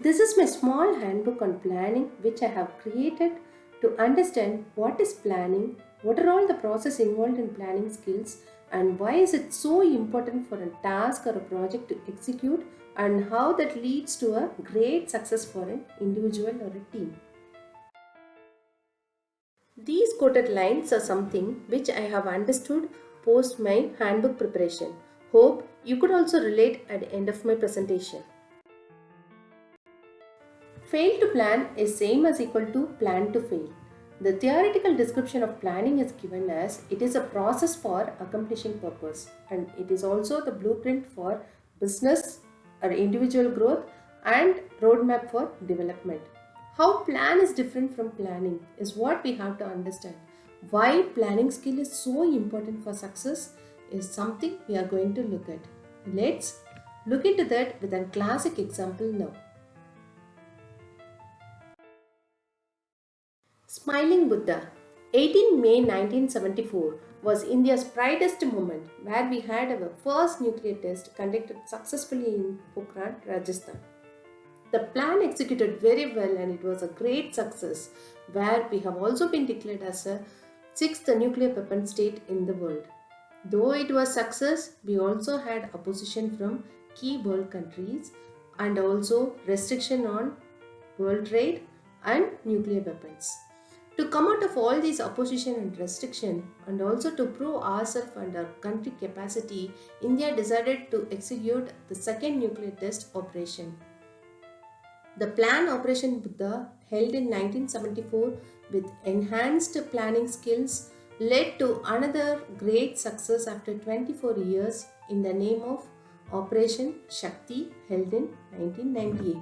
This is my small handbook on planning which I have created to understand what is planning, what are all the process involved in planning skills, and why is it so important for a task or a project to execute, and how that leads to a great success for an individual or a team. These quoted lines are something which I have understood post my handbook preparation. Hope you could also relate at the end of my presentation. Fail to plan is same as equal to plan to fail. The theoretical description of planning is given as it is a process for accomplishing purpose, and it is also the blueprint for business or individual growth and roadmap for development. How plan is different from planning is what we have to understand. Why planning skill is so important for success is something we are going to look at. Let's look into that with a classic example now. Smiling Buddha. 18 May 1974 was India's brightest moment where we had our first nuclear test conducted successfully in Pokhran, Rajasthan. The plan executed very well and it was a great success where we have also been declared as a sixth nuclear weapon state in the world. Though it was success, we also had opposition from key world countries and also restriction on world trade and nuclear weapons. To come out of all these opposition and restriction and also to prove ourselves and our country capacity, India decided to execute the second nuclear test operation. The planned Operation Buddha, held in 1974 with enhanced planning skills, led to another great success after 24 years in the name of Operation Shakti, held in 1998.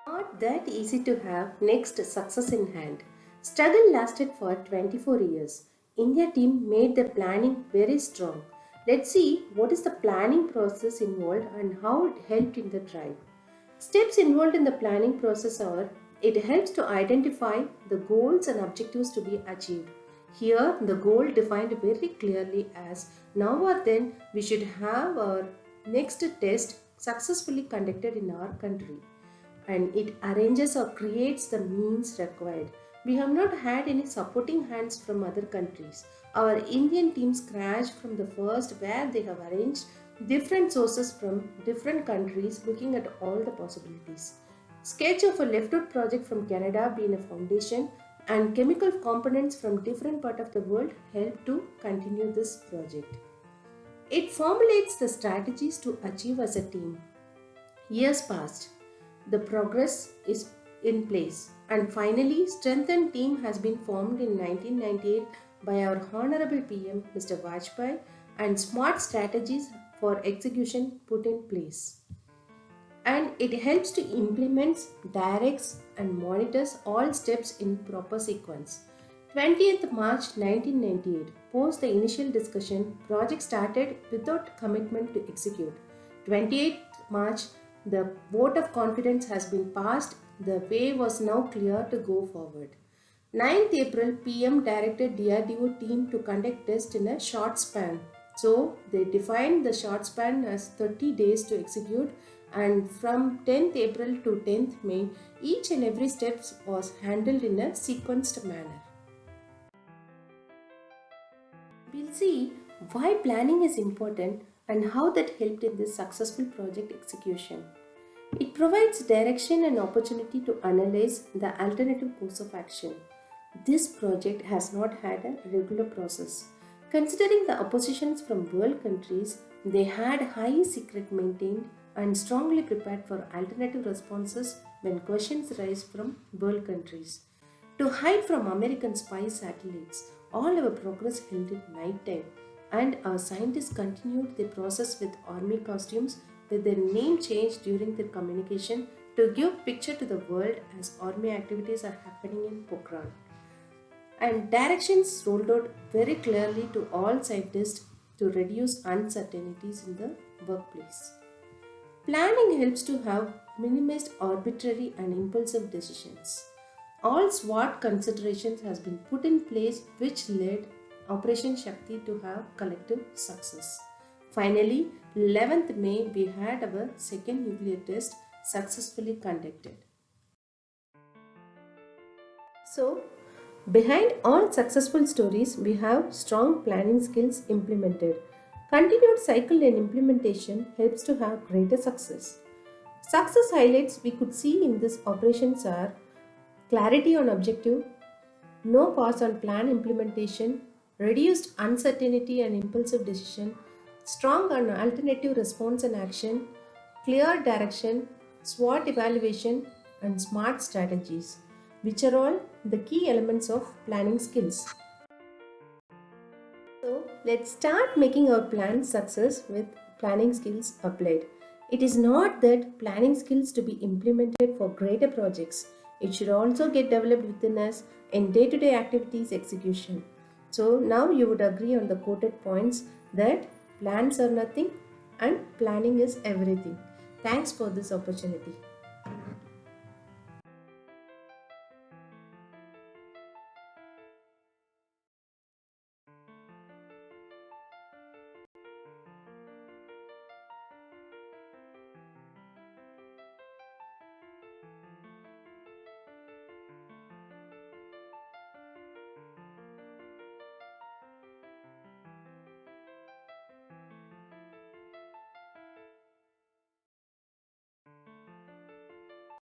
Not that easy to have next success in hand. Struggle lasted for 24 years. India team made the planning very strong. Let's see what is the planning process involved and how it helped in the drive. Steps involved in the planning process are it helps to identify the goals and objectives to be achieved. Here, the goal defined very clearly as now or then we should have our next test successfully conducted in our country, and it arranges or creates the means required. We have not had any supporting hands from other countries. Our Indian teams crashed from the first where they have arranged different sources from different countries looking at all the possibilities. Sketch of a left-out project from Canada being a foundation and chemical components from different part of the world help to continue this project. It formulates the strategies to achieve as a team. Years passed. The progress is in place, and finally, strengthened team has been formed in 1998 by our Honorable PM Mr. Vajpayee, and smart strategies for execution put in place. And it helps to implement, directs, and monitors all steps in proper sequence. 20th March 1998, post the initial discussion, project started without commitment to execute. 28th March, the vote of confidence has been passed. The way was now clear to go forward. 9th April, PM directed DRDO team to conduct tests in a short span. So they defined the short span as 30 days to execute, and from 10th April to 10th May, each and every step was handled in a sequenced manner. We'll see why planning is important and how that helped in this successful project execution. It provides direction and opportunity to analyze the alternative course of action. This project has not had a regular process. Considering the oppositions from world countries, they had high secret maintained and strongly prepared for alternative responses when questions rise from world countries. To hide from American spy satellites, all our progress held at night time, and our scientists continued the process with army costumes with their name changed during their communication to give picture to the world as army activities are happening in Pokhran. And directions rolled out very clearly to all scientists to reduce uncertainties in the workplace. Planning helps to have minimized arbitrary and impulsive decisions. All SWOT considerations has been put in place which led Operation Shakti to have collective success. Finally, 11th May, we had our second nuclear test successfully conducted. So, behind all successful stories, we have strong planning skills implemented. Continued cycle and implementation helps to have greater success. Success highlights we could see in this operations are clarity on objective, no pause on plan implementation, reduced uncertainty and impulsive decision, strong on alternative response and action, clear direction, SWOT evaluation, and smart strategies, which are all the key elements of planning skills. So let's start making our plan success with planning skills applied. It is not that planning skills to be implemented for greater projects. It should also get developed within us in day-to-day activities execution. So now you would agree on the quoted points that plans are nothing and planning is everything. Thanks for this opportunity.